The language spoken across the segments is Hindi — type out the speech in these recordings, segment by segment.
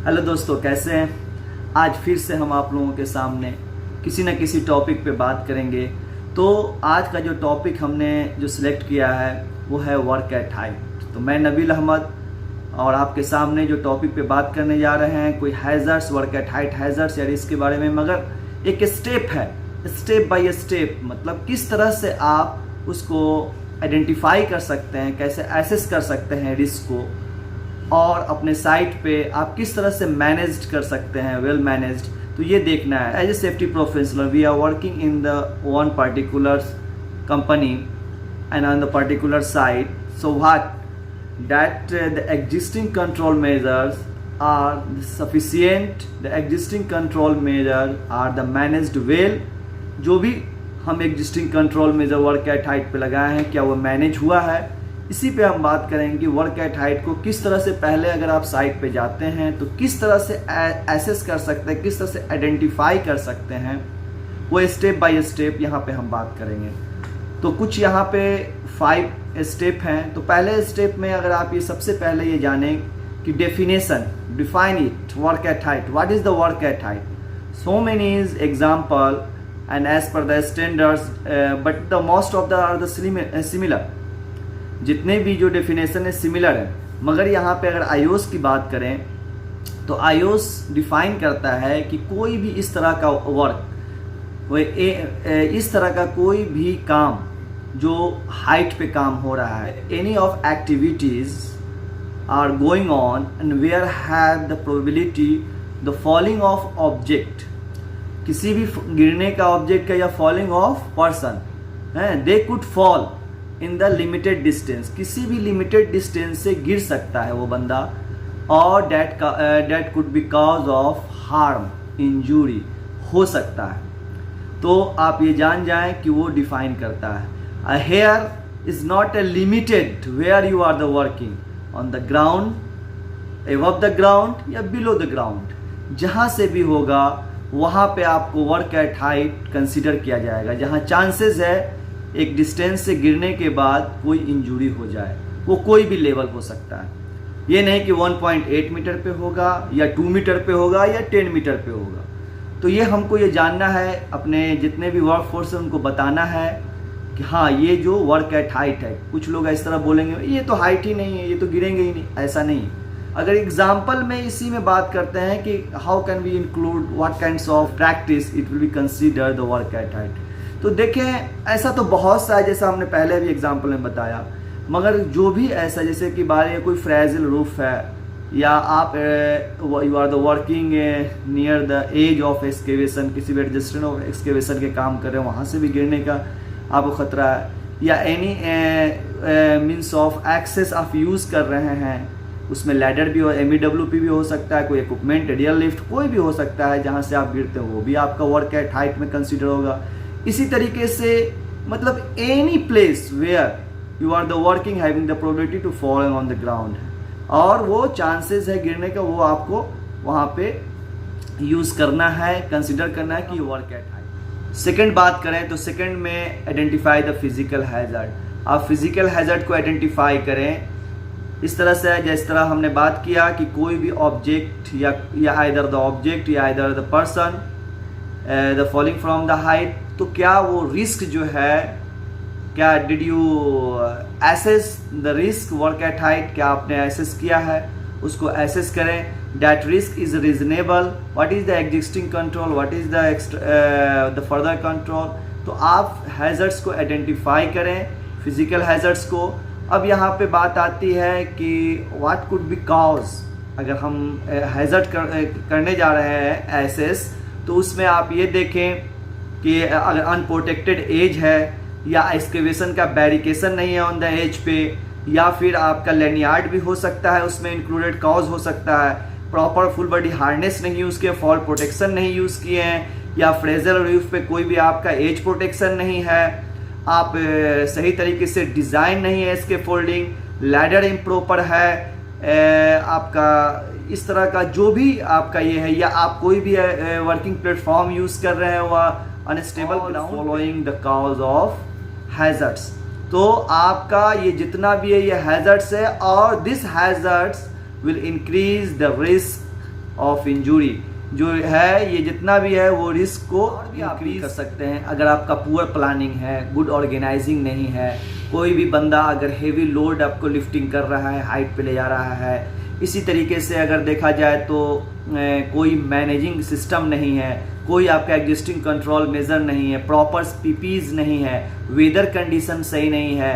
हेलो दोस्तों, कैसे हैं। आज फिर से हम आप लोगों के सामने किसी न किसी टॉपिक पे बात करेंगे। तो आज का जो टॉपिक हमने जो सिलेक्ट किया है वो है वर्क एट हाइट। तो मैं नबील अहमद और आपके सामने जो टॉपिक पे बात करने जा रहे हैं कोई hazards, work at height hazards या रिस्क के बारे में, मगर एक स्टेप है, स्टेप बाय स्टेप, मतलब किस तरह से आप उसको आइडेंटिफाई कर सकते हैं, कैसे एसेस कर सकते हैं रिस्क को, और अपने साइट पे आप किस तरह से मैनेज कर सकते हैं, वेल मैनेज्ड। तो ये देखना है। As a safety professional we are working in the one particular company and on the particular site. So what that the existing control measures are sufficient, the existing control measures are the managed well। जो भी हम existing control measure work at height पे लगाए हैं, क्या वो मैनेज हुआ है, इसी पे हम बात करेंगे कि वर्क एट हाइट को किस तरह से, पहले अगर आप साइट पे जाते हैं तो किस तरह से एसेस कर सकते हैं, किस तरह से आइडेंटिफाई कर सकते हैं, वो स्टेप बाय स्टेप यहाँ पे हम बात करेंगे। तो कुछ यहाँ पे 5 स्टेप हैं। तो पहले स्टेप में अगर आप ये सबसे पहले ये जानें कि definition, define it, work at height, what is the work at height. So many is example and as per the standards but the most of the are the similar. जितने भी जो डेफिनेशन है सिमिलर है, मगर यहाँ पे अगर आईओएस की बात करें तो आईओएस डिफाइन करता है कि कोई भी इस तरह का वर्क, इस तरह का कोई भी काम जो हाइट पे काम हो रहा है, any of activities are going on and where have the probability the falling of object, किसी भी गिरने का ऑब्जेक्ट का या फॉलिंग ऑफ पर्सन है, they could fall in the limited distance, किसी भी लिमिटेड डिस्टेंस से गिर सकता है वो बंदा, और that could be cause of harm, injury हो सकता है। तो आप ये जान जाएं कि वो डिफाइन करता है। A hair is not a limited where you are the working, on the ground, above the ground या below the ground, जहाँ से भी होगा वहाँ पे आपको वर्क एट हाइट कंसिडर किया जाएगा, जहाँ चांसेस है एक डिस्टेंस से गिरने के बाद कोई इंजरी हो जाए। वो कोई भी लेवल हो सकता है, ये नहीं कि 1.8 मीटर पे होगा या 2 मीटर पे होगा या 10 मीटर पे होगा। तो ये हमको ये जानना है, अपने जितने भी वर्क फोर्स है उनको बताना है कि हाँ ये जो वर्क एट हाइट है। कुछ लोग इस तरह बोलेंगे ये तो हाइट ही नहीं है, ये तो गिरेंगे ही नहीं, ऐसा नहीं। अगर एग्जाम्पल में इसी में बात करते हैं कि how can we include what kinds of practice it will be consider the work at height. तो देखें ऐसा तो बहुत सा है, जैसा हमने पहले भी एग्जाम्पल में बताया, मगर जो भी ऐसा, जैसे कि बारे कोई फ्रेजिल रूफ है, या आप you are the working near the edge of excavation, किसी भी एडजस्टमेंट ऑफ एक्सकेवेशन के काम कर रहे हैं, वहाँ से भी गिरने का आपको खतरा है, या एनी मीन्स ऑफ एक्सेस आप यूज़ कर रहे हैं, उसमें लैडर भी हो, MEWP भी हो सकता है, कोई इक्विपमेंट, एरियल लिफ्ट, कोई भी हो सकता है, जहाँ से आप गिरते हो वो भी आपका वर्क एट हाइट में कंसिडर होगा। इसी तरीके से मतलब any place where you are the working having the probability to fall on the ground, और वो चांसेस है गिरने का, वो आपको वहाँ पे यूज़ करना है, कंसिडर करना है कि वर्क एट हाइट। सेकंड बात करें तो सेकंड में आइडेंटिफाई द फिजिकल हैज़र्ड। आप फिजिकल हैज़र्ड को आइडेंटिफाई करें इस तरह से, जिस तरह हमने बात किया कि कोई भी ऑब्जेक्ट या आइदर द ऑब्जेक्ट या either the person the falling from the height, तो क्या वो रिस्क जो है, क्या did you assess the risk work at height, क्या आपने एसेस किया है, उसको एसेस करें। That risk is reasonable, what is the existing control, what is the further control. तो आप हैज़र्ड्स को आइडेंटिफाई करें, फिजिकल हैज़र्ड्स को। अब यहाँ पे बात आती है कि व्हाट कुड बी कॉज। अगर हम हैज़र्ड करने जा रहे हैं एसेस, तो उसमें आप ये देखें कि अगर अनप्रोटेक्टेड एज है, या एक्सकेवेशन का बैरिकेशन नहीं है ऑन द एज पे, या फिर आपका लैनियार्ड भी हो सकता है, उसमें इंक्लूडेड कॉज हो सकता है, प्रॉपर फुल बॉडी हार्नेस नहीं यूज़ किए, फॉल प्रोटेक्शन नहीं यूज़ किए हैं, या फ्रेजल रूफ पे कोई भी आपका एज प्रोटेक्शन नहीं है, आप सही तरीके से डिज़ाइन नहीं है इसके फोल्डिंग, लैडर इम्प्रॉपर है, आपका इस तरह का जो भी आपका ये है, या आप कोई भी वर्किंग प्लेटफॉर्म यूज़ कर रहे हैं वह unstable ground, following the cause of hazards. तो आपका ये जितना भी है ये हैज़र्ड्स है, और this hazards will increase the risk of injury जो है, ये जितना भी है वो रिस्क को इंक्रीज कर सकते हैं। अगर आपका पुअर प्लानिंग है, गुड ऑर्गेनाइजिंग नहीं है, कोई भी बंदा अगर हेवी लोड आपको लिफ्टिंग कर रहा है, हाइट पे ले जा रहा है, इसी तरीके से अगर देखा जाए तो कोई मैनेजिंग सिस्टम नहीं है, कोई आपका एग्जिस्टिंग कंट्रोल मेजर नहीं है, प्रॉपर पीपीज नहीं है, वेदर कंडीशन सही नहीं है,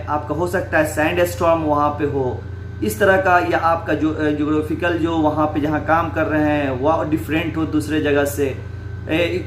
आपका हो सकता है सैंड स्टॉर्म वहाँ पे हो, इस तरह का, या आपका जो जोग्राफिकल जो वहाँ पे जहाँ काम कर रहे हैं वह डिफरेंट हो दूसरे जगह से,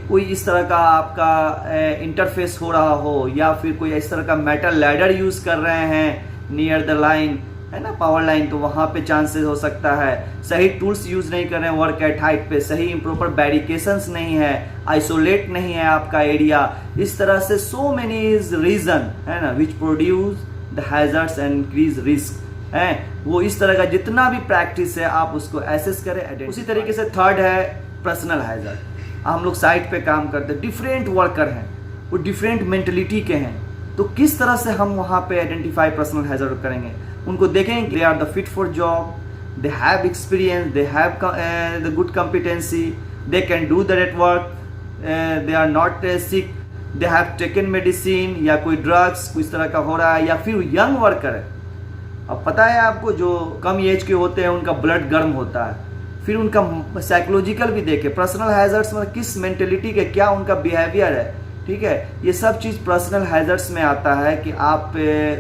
कोई इस तरह का आपका इंटरफेस हो रहा हो, या फिर कोई इस तरह का मेटल लैडर यूज़ कर रहे हैं नियर द लाइन, है ना, पावर लाइन, तो वहाँ पे चांसेस हो सकता है। सही टूल्स यूज़ नहीं कर रहे हैं वर्क एट हाइट पे, सही इम्प्रॉपर बैरिकेशंस नहीं है, आइसोलेट नहीं है आपका एरिया, इस तरह से सो मेनी इज रीजन, है ना, which produce the hazards and increase risk है। वो इस तरह का जितना भी प्रैक्टिस है आप उसको एसेस करें। उसी तरीके से थर्ड है पर्सनल हैजर्ड। हम लोग साइट पे काम करते हैं, डिफरेंट वर्कर हैं, वो डिफरेंट मेंटलिटी के हैं, तो किस तरह से हम वहाँ पे आइडेंटिफाई पर्सनल हैजर्ड करेंगे, उनको देखेंगे they are the fit for job, they have experience, they have the good competency, they can do the that work, they are not sick, they have taken medicine, या कोई ड्रग्स इस तरह का हो रहा है, या फिर यंग वर्कर है। अब पता है आपको जो कम एज के होते हैं उनका ब्लड गर्म होता है, फिर उनका साइकोलॉजिकल भी देखे, पर्सनल हैजर्ड्स में किस मेंटेलिटी के, क्या उनका बिहेवियर है, ठीक है, ये सब चीज़ पर्सनल हैजर्ड्स में आता है कि आप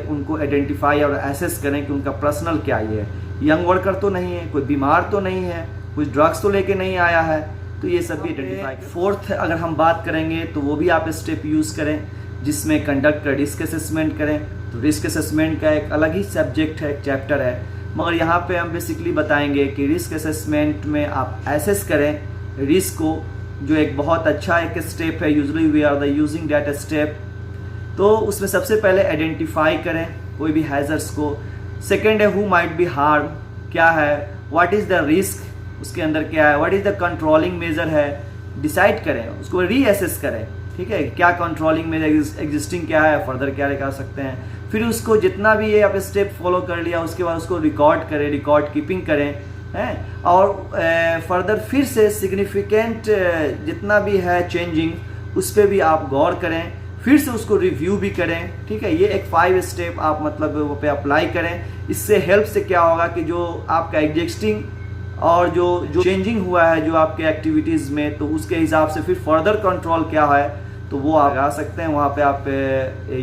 उनको आइडेंटिफाई और एसेस करें कि उनका पर्सनल क्या ये है। यंग वर्कर तो नहीं है, कोई बीमार तो नहीं है, कुछ ड्रग्स तो लेके नहीं आया है, तो ये सब भी आइडेंटिफाई। फोर्थ अगर हम बात करेंगे तो वो भी आप स्टेप यूज़ करें जिसमें कंडक्ट रिस्क असेसमेंट करें। तो रिस्क असेसमेंट का एक अलग ही सब्जेक्ट है, एक चैप्टर है, मगर यहाँ पे हम बेसिकली बताएंगे कि रिस्क असेसमेंट में आप एसेस करें रिस्क को, जो एक बहुत अच्छा एक स्टेप है, usually we are the using that step. तो उसमें सबसे पहले आइडेंटिफाई करें कोई भी हैजर्ड्स को। सेकेंड है हु माइट बी हार्म, क्या है, व्हाट इज़ द रिस्क, उसके अंदर क्या है, what is the controlling major है, डिसाइड करें, उसको रीअसेस करें, ठीक है, क्या कंट्रोलिंग मेजर एग्जिस्टिंग क्या है, फर्दर क्या कर सकते हैं। फिर उसको जितना भी ये आप स्टेप फॉलो कर लिया उसके बाद उसको रिकॉर्ड करें, रिकॉर्ड कीपिंग करें, हैं, और फर्दर फिर से सिग्निफिकेंट जितना भी है चेंजिंग उस पर भी आप गौर करें, फिर से उसको रिव्यू भी करें, ठीक है। ये एक 5 स्टेप आप मतलब वो पे अप्लाई करें। इससे हेल्प से क्या होगा कि जो आपका एग्जिस्टिंग और जो चेंजिंग हुआ है जो आपके एक्टिविटीज़ में, तो उसके हिसाब से फिर फर्दर कंट्रोल क्या है तो वो आप लगा सकते हैं, वहाँ पे आप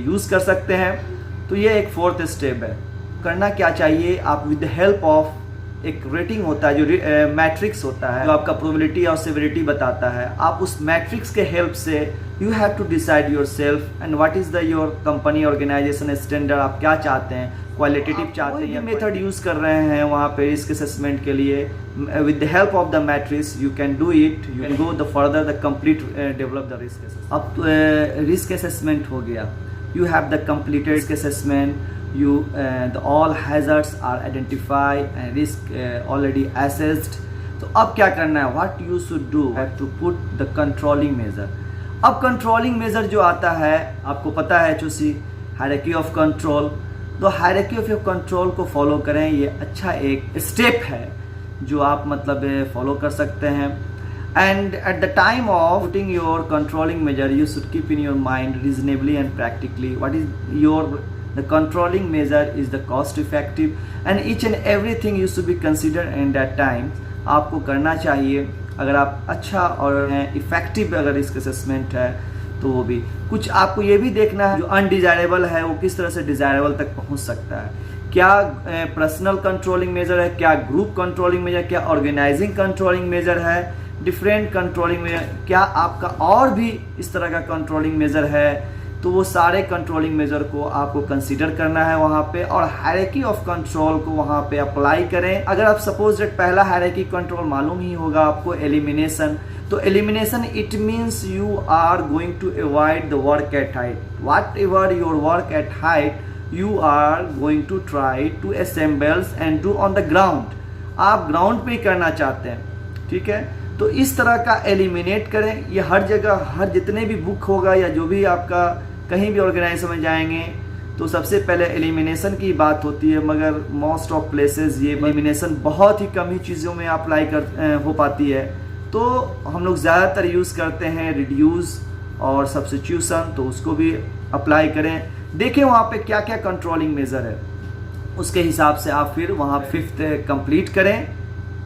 यूज़ कर सकते हैं। तो ये एक 4th स्टेप है। करना क्या चाहिए, आप विद द हेल्प ऑफ एक रेटिंग होता है जो मैट्रिक्स होता है, जो आपका प्रोबेबिलिटी और सेवरिटी बताता है, आप उस मैट्रिक्स के हेल्प से you have to decide yourself and what is the your company organization standard, आप क्या चाहते हैं, क्वालिटेटिव चाहते हैं, मेथड यूज़ कर रहे हैं वहाँ पे रिस्क असेसमेंट के लिए। With the help of the matrix you can do it, you can go the further the complete develop the risk assessment. अब रिस्क असेसमेंट हो गया, you have the completed risk assessment, the all hazards are identified and risk already assessed। तो अब क्या करना है, what you should do, have to put the controlling measure। अब controlling measure जो आता है आपको पता है HOC hierarchy of control, तो hierarchy of control को फॉलो करें, ये अच्छा एक स्टेप है जो आप मतलब फॉलो कर सकते हैं। And at the time of putting your controlling measure, you should keep in your mind reasonably and practically what is the controlling measure is the cost effective and each and everything used to be considered in that time। आपको करना चाहिए अगर आप अच्छा और इफेक्टिव अगर इसका असेसमेंट है तो वो भी कुछ आपको ये भी देखना है जो अनडिजायरेबल है वो किस तरह से डिजायरेबल तक पहुंच सकता है। क्या पर्सनल कंट्रोलिंग मेजर है, क्या ग्रुप कंट्रोलिंग मेजर, क्या ऑर्गेनाइजिंग कंट्रोलिंग मेजर है, डिफरेंट कंट्रोलिंग मेजर, क्या आपका और भी इस तरह का कंट्रोलिंग मेजर है, तो वो सारे कंट्रोलिंग मेजर को आपको कंसीडर करना है वहाँ पे और हायरार्की ऑफ कंट्रोल को वहाँ पे अप्लाई करें। अगर आप सपोज दैट पहला हायरार्की कंट्रोल मालूम ही होगा आपको एलिमिनेशन, तो elimination it means you are going to avoid the work at height, whatever your work at height you are going to try to assembles and do on the ground, आप ग्राउंड पे ही करना चाहते हैं, ठीक है। तो इस तरह का एलिमिनेट करें। ये हर जगह हर जितने भी बुक होगा या जो भी आपका कहीं भी ऑर्गेनाइजेशन में जाएंगे तो सबसे पहले एलिमिनेशन की बात होती है, मगर मोस्ट ऑफ प्लेसेस ये एलिमिनेशन बहुत ही कम ही चीज़ों में अप्लाई हो पाती है। तो हम लोग ज़्यादातर यूज़ करते हैं रिड्यूस और सब्स्टिट्यूशन, तो उसको भी अप्लाई करें। देखें वहाँ पे क्या क्या कंट्रोलिंग मेज़र है, उसके हिसाब से आप फिर वहाँ 5th कंप्लीट करें।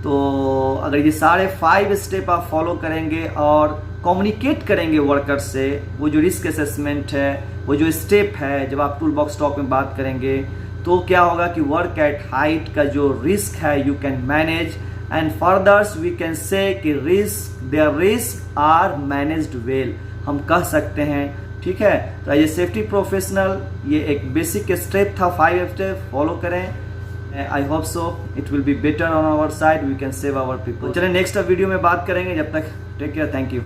तो अगर ये सारे 5 स्टेप आप फॉलो करेंगे और कम्युनिकेट करेंगे वर्कर से, वो जो रिस्क असेसमेंट है, वो जो स्टेप है, जब आप टूल बॉक्स टॉक में बात करेंगे तो क्या होगा कि वर्क एट हाइट का जो रिस्क है you can manage, and further we can say कि their risk are managed well, हम कह सकते हैं। ठीक है, तो एज ए सेफ्टी प्रोफेशनल ये एक बेसिक स्टेप था, 5 स्टेप फॉलो करें। I hope so it will be better on our side, we can save our people. चलिए नेक्स्ट वीडियो में बात करेंगे, जब तक टेक केयर, थैंक यू।